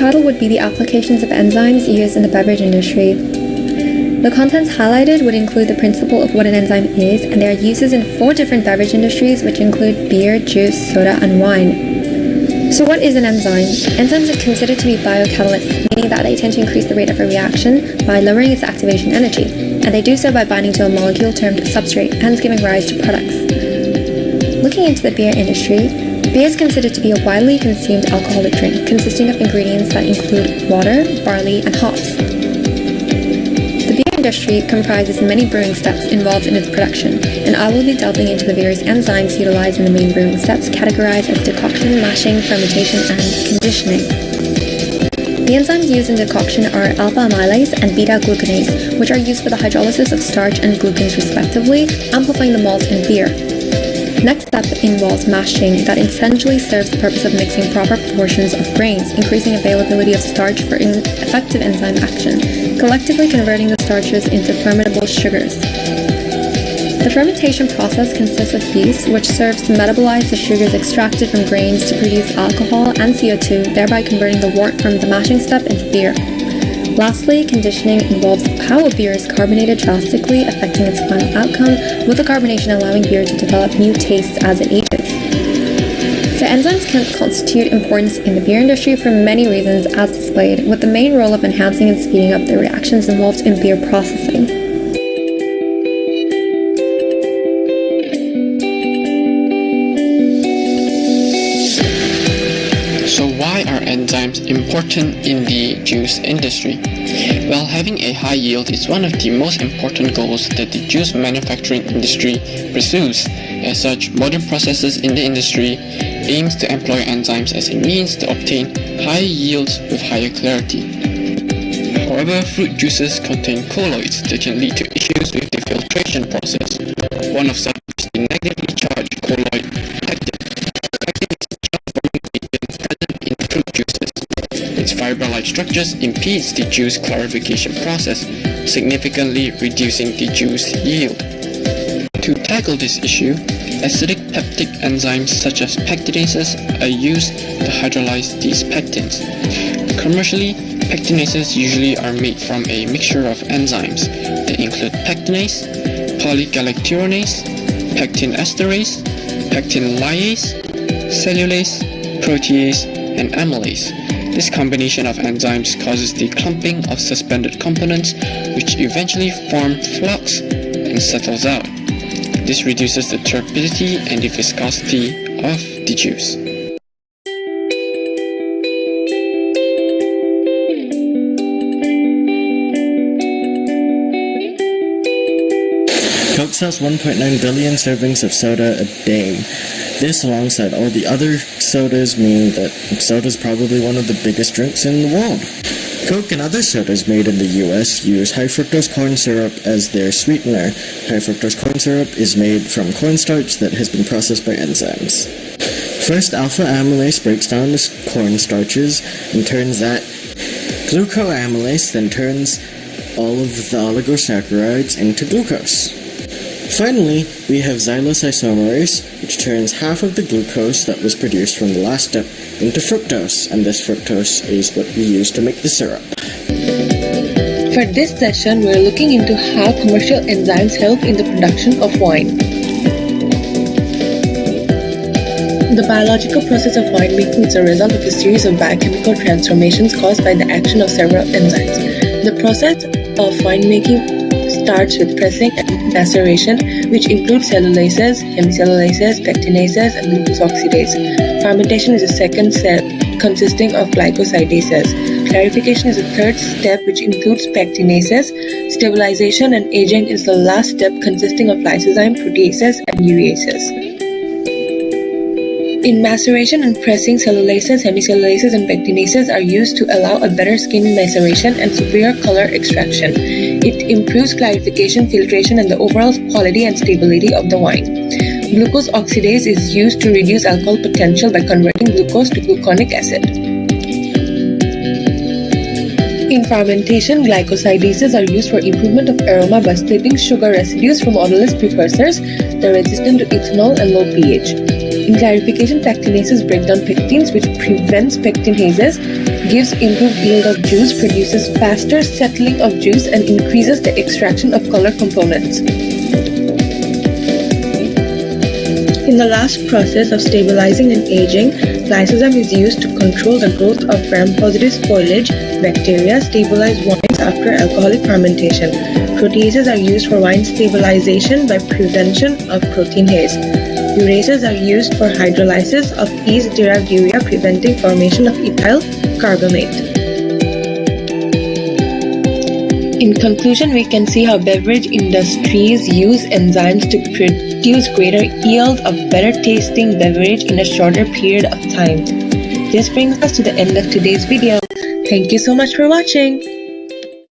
title would be the applications of enzymes used in the beverage industry. The contents highlighted would include the principle of what an enzyme is, and there are uses in 4 different beverage industries, which include beer, juice, soda, and wine. So what is an enzyme? Enzymes are considered to be biocatalysts, meaning that they tend to increase the rate of a reaction by lowering its activation energy, and they do so by binding to a molecule termed substrate, hence giving rise to products. Looking into the beer industry, beer is considered to be a widely consumed alcoholic drink consisting of ingredients that include water, barley, and hops. The beer industry comprises many brewing steps involved in its production, and I will be delving into the various enzymes utilized in the main brewing steps categorized as decoction, mashing, fermentation, and conditioning. The enzymes used in decoction are alpha amylase and beta glucanase, which are used for the hydrolysis of starch and glucans respectively, amplifying the malt in beer. Next step involves mashing, that essentially serves the purpose of mixing proper proportions of grains, increasing availability of starch for effective enzyme action, collectively converting the starches into fermentable sugars. The fermentation process consists of yeast, which serves to metabolize the sugars extracted from grains to produce alcohol and CO2, thereby converting the wort from the mashing step into beer. Lastly, conditioning involves how a beer is carbonated drastically, affecting its final outcome, with the carbonation allowing beer to develop new tastes as it ages. So enzymes can constitute importance in the beer industry for many reasons as displayed, with the main role of enhancing and speeding up the reactions involved in beer processing. So why are enzymes important in the juice industry? Well, having a high yield is one of the most important goals that the juice manufacturing industry pursues. As such, modern processes in the industry aims to employ enzymes as a means to obtain higher yields with higher clarity. However, fruit juices contain colloids that can lead to issues with the filtration process. One of such is the negatively charged colloid pectin. Pectin is a transforming agent present in fruit juices. Its fiber-like structures impedes the juice clarification process, significantly reducing the juice yield. To tackle this issue, acidic peptic enzymes such as pectinases are used to hydrolyze these pectins. Commercially, pectinases usually are made from a mixture of enzymes that include pectinase, polygalacturonase, pectin esterase, pectin lyase, cellulase, protease, and amylase. This combination of enzymes causes the clumping of suspended components, which eventually form flux and settles out. This reduces the turbidity and the viscosity of the juice. Coke sells 1.9 billion servings of soda a day. This, alongside all the other sodas, mean that soda is probably one of the biggest drinks in the world. Coke and other sodas made in the US use high fructose corn syrup as their sweetener. High fructose corn syrup is made from cornstarch that has been processed by enzymes. First, alpha amylase breaks down the corn starches and turns that glucoamylase then turns all of the oligosaccharides into glucose. Finally, we have xylose isomerase, which turns half of the glucose that was produced from the last step into fructose, and this fructose is what we use to make the syrup. For this session, we are looking into how commercial enzymes help in the production of wine. The biological process of winemaking is a result of a series of biochemical transformations caused by the action of several enzymes. The process of winemaking starts with pressing and maceration, which includes cellulases, hemicellulases, pectinases, and glucose oxidase. Fermentation is the second step, consisting of glycosidases. Clarification is the third step, which includes pectinases. Stabilization and aging is the last step, consisting of lysozyme, proteases, and ureases. In maceration and pressing, cellulases, hemicellulases, and pectinases are used to allow a better skin maceration and superior color extraction. It improves clarification, filtration, and the overall quality and stability of the wine. Glucose oxidase is used to reduce alcohol potential by converting glucose to gluconic acid. In fermentation, glycosidases are used for improvement of aroma by splitting sugar residues from odorless precursors that are resistant to ethanol and low pH. In clarification, pectinases break down pectins, which prevents pectinases gives improved yield of juice, produces faster settling of juice, and increases the extraction of color components. In the last process of stabilizing and aging, lysozyme is used to control the growth of gram-positive spoilage bacteria, stabilize wines after alcoholic fermentation. Proteases are used for wine stabilization by prevention of protein haze. Urases are used for hydrolysis of yeast-derived urea, preventing formation of ethyl carbamate. In conclusion, we can see how beverage industries use enzymes to produce greater yield of better tasting beverage in a shorter period of time. This brings us to the end of today's video. Thank you so much for watching.